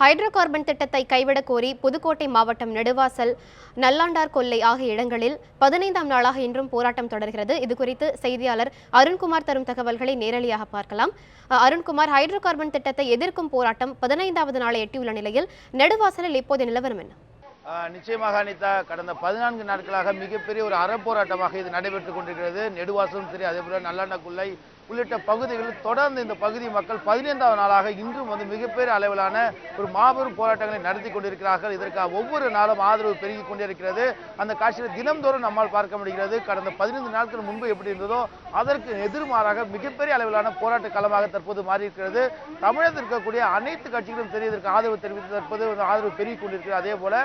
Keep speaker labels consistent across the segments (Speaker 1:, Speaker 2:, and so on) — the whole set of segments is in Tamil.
Speaker 1: ஹைட்ரோ கார்பன் திட்டத்தை கைவிடக் கோரி புதுக்கோட்டை மாவட்டம் நெடுவாசல், நல்லாண்டார் கொல்லை ஆகிய இடங்களில் 15ஆம் நாளாக இன்றும் போராட்டம் தொடர்கிறது. இதுகுறித்து செய்தியாளர் அருண்குமார் தரும் தகவல்களை நேரடியாக பார்க்கலாம். அருண்குமார், ஹைட்ரோ கார்பன் திட்டத்தை எதிர்க்கும் போராட்டம் 15வது நாளை எட்டியுள்ள நிலையில் நெடுவாசலில் இப்போதைய நிலவரம் என்ன?
Speaker 2: நிச்சயமாக அனிதா, கடந்த 14 நாட்களாக மிகப்பெரிய ஒரு அறப்போராட்டமாக இது நடைபெற்றுக் கொண்டிருக்கிறது. நெடுவாசலும் சரி, அதேபோல நல்லாண்டக்குள்ளை உள்ளிட்ட பகுதிகளில் தொடர்ந்து இந்த பகுதி மக்கள் 15வது நாளாக இன்றும் மிகப்பெரிய அளவிலான ஒரு மாபெரும் போராட்டங்களை நடத்தி கொண்டிருக்கிறார்கள். இதற்காக ஒவ்வொரு நாளும் ஆதரவு பெருகிக் கொண்டிருக்கிறது. அந்த காட்சியில் தினம்தோறும் நம்மால் பார்க்க முடிகிறது. கடந்த 15 நாட்கள் முன்பு எப்படி இருந்ததோ அதற்கு எதிர்மாறாக மிகப்பெரிய அளவிலான போராட்ட களமாக தற்போது மாறியிருக்கிறது. தமிழகத்தில் இருக்கக்கூடிய அனைத்து கட்சிகளும் சரி இதற்கு ஆதரவு தெரிவித்து தற்போது ஆதரவு பெருகிக் கொண்டிருக்கிறது. அதே போல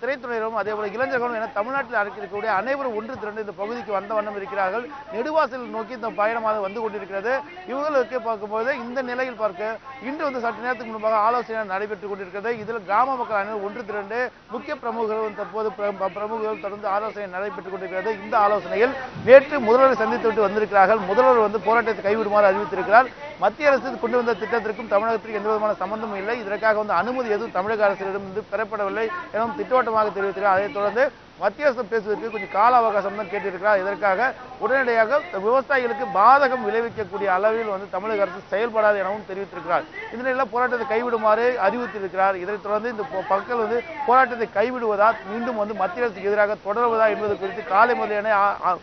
Speaker 2: திரைத்துறையினரும் அதே போல இளைஞர்களும் என தமிழ்நாட்டில் இருக்கக்கூடிய அனைவரும் ஒன்று திரண்டு இந்த பகுதிக்கு வந்த வண்ணம் இருக்கிறார்கள். நெடுவாசல் நோக்கி இந்த பயணமாக வந்து கொண்டிருக்கிறது. இவர்களுக்கு பார்க்கும்போது இந்த நிலையில் பார்க்க இன்று சற்று நேரத்துக்கு முன்பாக ஆலோசனை நடைபெற்றுக் கொண்டிருக்கிறது. இதில் கிராம மக்கள் அனைவரும் ஒன்று திரண்டு முக்கிய பிரமுகர்கள் தற்போது பிரமுகர்கள் தொடர்ந்து ஆலோசனை நடைபெற்றுக் கொண்டிருக்கிறது. இந்த ஆலோசனையில் நேற்று முதல்வரை சந்தித்துவிட்டு வந்திருக்கிறார்கள். முதல்வர் போராட்டத்தை கைவிடுமாறு அறிவித்திருக்கிறார். மத்திய அரசு கொண்டு வந்த திட்டத்திற்கும் தமிழகத்திற்கு எந்த விதமான சம்பந்தமும் இல்லை. இதற்காக அனுமதி எதுவும் தமிழக அரசிடம் பெறப்படவில்லை என திட்டவட்டமாக தெரிவித்திருக்கிறார். அதைத் தொடர்ந்து மத்திய அரசு பேசுவதற்கு கொஞ்சம் கால அவகாசம் தான் கேட்டிருக்கிறார். இதற்காக உடனடியாக விவசாயிகளுக்கு பாதகம் விளைவிக்கக்கூடிய அளவில் தமிழக அரசு செயல்படாது எனவும் தெரிவித்திருக்கிறார். இந்த நிலையில் போராட்டத்தை கைவிடுமாறு அறிவித்திருக்கிறார். இதைத் தொடர்ந்து இந்த மக்கள் போராட்டத்தை கைவிடுவதா மீண்டும் மத்திய அரசுக்கு எதிராக தொடர்வதா என்பது குறித்து காலை முதலியான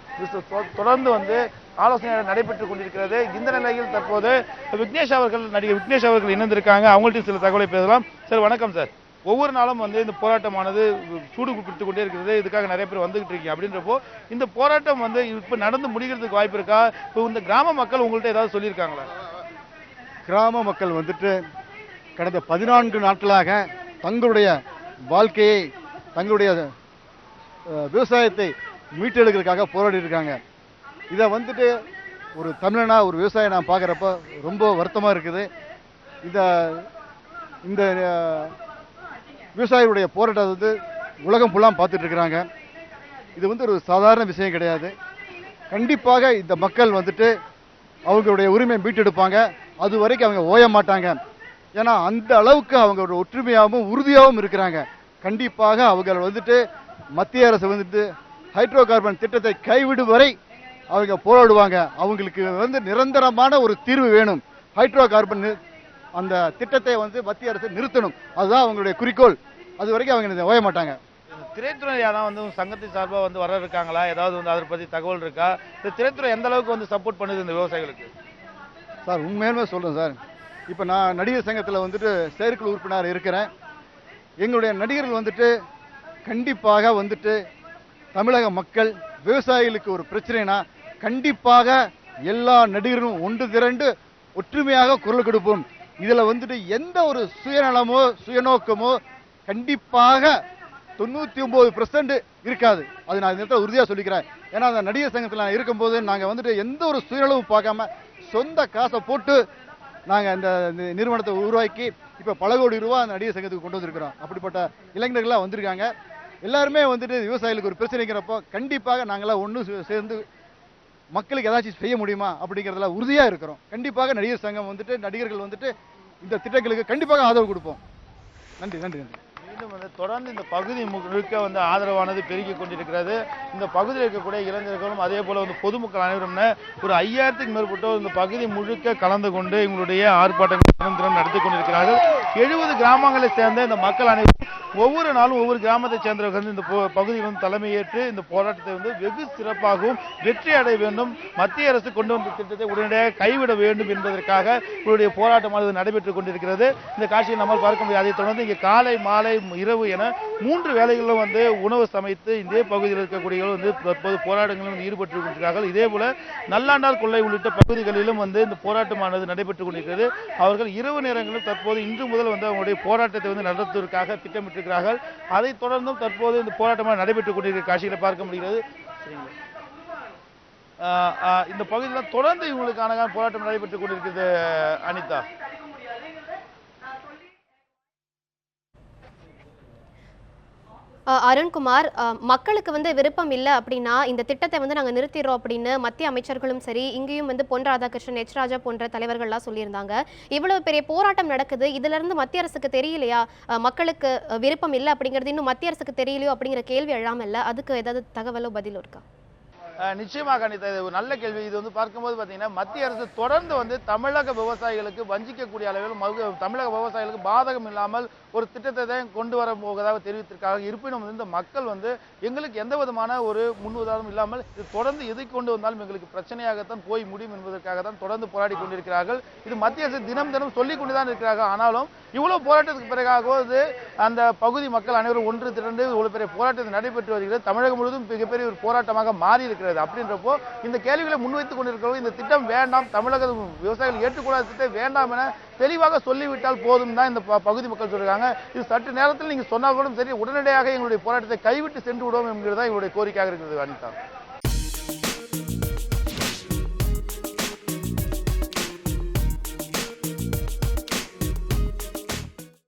Speaker 2: தொடர்ந்து ஆலோசனை நடைபெற்றுக் கொண்டிருக்கிறது. இந்த நிலையில் தற்போது நடிகர் விக்னேஷ் அவர்கள் இணைந்திருக்காங்க. அவங்கள்ட்ட சில தகவலை பேசலாம். சார், வணக்கம் சார். ஒவ்வொரு நாளும் இந்த போராட்டமானது சூடு பிடித்துக் கொண்டே இருக்கிறது. இதுக்காக நிறைய பேர் வந்துகிட்டு இருக்கீங்க. அப்படின்றப்போ இந்த போராட்டம் இப்ப நடந்து முடிகிறதுக்கு வாய்ப்பு இருக்கா? இப்போ இந்த கிராம மக்கள் உங்கள்கிட்ட ஏதாவது சொல்லியிருக்காங்களா?
Speaker 3: கிராம மக்கள் கடந்த 14 நாட்களாக தங்களுடைய வாழ்க்கையை, தங்களுடைய விவசாயத்தை மீட்டெடுக்கிறதுக்காக போராடி இருக்காங்க. இதை ஒரு தமிழனா, ஒரு விவசாயி நான் பார்க்குறப்ப ரொம்ப வருத்தமாக இருக்குது. இந்த விவசாயிகளுடைய போராட்டத்தை உலகம் ஃபுல்லாக பார்த்துட்டு இருக்கிறாங்க. இது ஒரு சாதாரண விஷயம் கிடையாது. கண்டிப்பாக இந்த மக்கள் அவங்களுடைய உரிமையை மீட்டெடுப்பாங்க. அது வரைக்கும் அவங்க ஓய மாட்டாங்க. ஏன்னா அந்த அளவுக்கு அவங்க ஒரு ஒற்றுமையாகவும் உறுதியாகவும் இருக்கிறாங்க. கண்டிப்பாக அவங்க மத்திய அரசு ஹைட்ரோ கார்பன் திட்டத்தை கைவிடும் வரை அவங்க போராடுவாங்க. அவங்களுக்கு நிரந்தரமான ஒரு தீர்வு வேணும். ஹைட்ரோ கார்பன் அந்த திட்டத்தை மத்திய அரசு நிறுத்தணும். அதுதான் அவங்களுடைய குறிக்கோள். அது வரைக்கும் அவங்க ஓய மாட்டாங்க.
Speaker 2: திரைத்துறை யாராவது சங்கத்தின் சார்பாக வர இருக்காங்களா? ஏதாவது அதை பற்றி தகவல் இருக்கா? இந்த திரைத்துறை எந்த அளவுக்கு சப்போர்ட் பண்ணுது இந்த விவசாயிகளுக்கு?
Speaker 3: சார், உண்மையுமே சொல்றேன் சார். இப்போ நான் நடிகர் சங்கத்தில் செயற்குழு உறுப்பினர் இருக்கிறேன். எங்களுடைய நடிகர்கள் கண்டிப்பாக தமிழக மக்கள் விவசாயிகளுக்கு ஒரு பிரச்சனைனா கண்டிப்பாக எல்லா நடிகர்களும் ஒன்று திரண்டு ஒற்றுமையாக குரல் கொடுப்போம். இதுல எந்த ஒரு சுயநலமோ சுயநோக்கமோ கண்டிப்பாக 99% இருக்காது. அது நான் இந்த உறுதியாக சொல்லிக்கிறேன். ஏன்னா அந்த நடிகர் சங்கத்தில் நான் இருக்கும்போது நாங்கள் எந்த ஒரு சுயநலமும் பார்க்காம சொந்த காசை போட்டு நாங்கள் இந்த நிறுவனத்தை உருவாக்கி இப்போ பல கோடி ரூபா அந்த நடிகர் சங்கத்துக்கு கொண்டு வந்திருக்கிறோம். அப்படிப்பட்ட இளைஞர்கள்லாம் வந்திருக்காங்க. எல்லாருமே விவசாயிகளுக்கு ஒரு பிரச்சனைக்கிறப்போ கண்டிப்பாக நாங்களாம் ஒன்று சேர்ந்து மக்களுக்கு ஏதாச்சும் செய்ய முடியுமா அப்படிங்கிறதுல உறுதியாக இருக்கிறோம். கண்டிப்பாக நடிகர் சங்கம் நடிகர்கள் இந்த திட்டங்களுக்கு கண்டிப்பாக ஆதரவு கொடுப்போம். நன்றி நன்றி நன்றி.
Speaker 2: மீண்டும் தொடர்ந்து இந்த பகுதி முழுக்க ஆதரவானது பெருகிக் கொண்டிருக்கிறது. இந்த பகுதியில் இருக்கக்கூடிய இளைஞர்களும் அதே போல பொதுமக்கள் அனைவரும் ஒரு 5000க்கும் மேற்பட்டோர் இந்த பகுதி முழுக்க கலந்து கொண்டு எங்களுடைய ஆர்ப்பாட்டங்கள் நடத்தி கொண்டிருக்கிறார்கள். 70 கிராமங்களை சேர்ந்த இந்த மக்கள் அனைவரும் ஒவ்வொரு நாளும் ஒவ்வொரு கிராமத்தை சேர்ந்தவர்கள் இந்த பகுதியில் தலைமையேற்று இந்த போராட்டத்தை வெகு சிறப்பாகவும் வெற்றி அடைய வேண்டும், மத்திய அரசு கொண்டு வந்த திட்டத்தை உடனடியாக கைவிட வேண்டும் என்பதற்காக இவருடைய போராட்டமானது நடைபெற்றுக் கொண்டிருக்கிறது. இந்த காட்சியை நம்மால் பார்க்க முடியாது. அதைத் தொடர்ந்து இங்கே காலை, மாலை, இரவு என 3 வேளைகளிலும் உணவு சமைத்து இதே பகுதியில் இருக்கக்கூடியவர்கள் தற்போது போராட்டங்களில் ஈடுபட்டு கொண்டிருக்கிறார்கள். இதே போல நல்லாண்டார் கொல்லை உள்ளிட்ட பகுதிகளிலும் இந்த போராட்டமானது நடைபெற்றுக் கொண்டிருக்கிறது. அவர்கள் இரவு நேரங்களில் தற்போது இன்று முதல் அவங்களுடைய போராட்டத்தை நடத்துவதற்காக திட்டமிட்டு இருக்கிறார்கள். அதைத் தொடர்ந்தும் தற்போது இந்த போராட்டமாக நடைபெற்றுக் கொண்டிருக்கிற காட்சிகளை பார்க்க முடிகிறது. இந்த பகுதியில் தொடர்ந்து இவங்களுக்கான போராட்டம் நடைபெற்றுக் கொண்டிருக்கிறது. அனிதா,
Speaker 1: அருண்குமார், மக்களுக்கு வந்து விருப்பம் இல்லை அப்படின்னா இந்த திட்டத்தை வந்து நாங்கள் நிறுத்திடுறோம் அப்படின்னு மத்திய அமைச்சர்களும் சரி, இங்கேயும் வந்து பொன் ராதாகிருஷ்ணன், எச் ராஜா போன்ற தலைவர்கள்லாம் சொல்லியிருந்தாங்க. இவ்வளவு பெரிய போராட்டம் நடக்குது, இதுல இருந்து மத்திய அரசுக்கு தெரியலையா மக்களுக்கு விருப்பம் இல்லை அப்படிங்கிறது இன்னும் மத்திய அரசுக்கு தெரியலையோ அப்படிங்கிற கேள்வி எழாமல் இல்லை. அதுக்கு ஏதாவது தகவலோ பதிலோ இருக்கா?
Speaker 2: நிச்சயமாக அனிதா, இது ஒரு நல்ல கேள்வி. இது வந்து பார்க்கும்போது பார்த்தீங்கன்னா மத்திய அரசு தொடர்ந்து வந்து தமிழக விவசாயிகளுக்கு வஞ்சிக்கக்கூடிய அளவில் தமிழக விவசாயிகளுக்கு பாதகம் இல்லாமல் ஒரு திட்டத்தை தான் கொண்டு வர போவதாக தெரிவித்திருக்காங்க. இருப்பினும் வந்து இந்த மக்கள் வந்து எங்களுக்கு எந்த விதமான ஒரு முன் உதாரணம் இல்லாமல் இது தொடர்ந்து எதை கொண்டு வந்தாலும் எங்களுக்கு பிரச்சனையாகத்தான் போய் முடியும் என்பதற்காக தான் தொடர்ந்து போராடி கொண்டிருக்கிறார்கள். இது மத்திய அரசு தினம் தினம் சொல்லிக் கொண்டுதான் இருக்கிறார்கள். ஆனாலும் இவ்வளவு போராட்டத்துக்கு பிறகாவது அந்த பகுதி மக்கள் அனைவரும் ஒன்று திரண்டு இவ்வளவு பெரிய போராட்டத்தில் நடைபெற்று வருகிறது. தமிழகம் முழுவதும் மிகப்பெரிய ஒரு போராட்டமாக மாறி இருக்கிறது. அப்படின்றப்போ இந்த கேள்விகளை முன்வைத்துக் கொண்டிருக்கிறோம். இந்த திட்டம் வேண்டாம், தமிழக விவசாயிகள் ஏற்றுக்கூடாத திட்டம் வேண்டாம் என தெளிவாக சொல்லிவிட்டால் போதும் தான் இந்த பகுதி மக்கள் சொல்றாங்க. இது சற்று நேரத்தில் நீங்க சொன்னால் கூட சரி, உடனடியாக எங்களுடைய போராட்டத்தை கைவிட்டு சென்று விடுவோம் என்கிறதா எங்களுடைய கோரிக்கையாக இருக்கிறது அனிதா.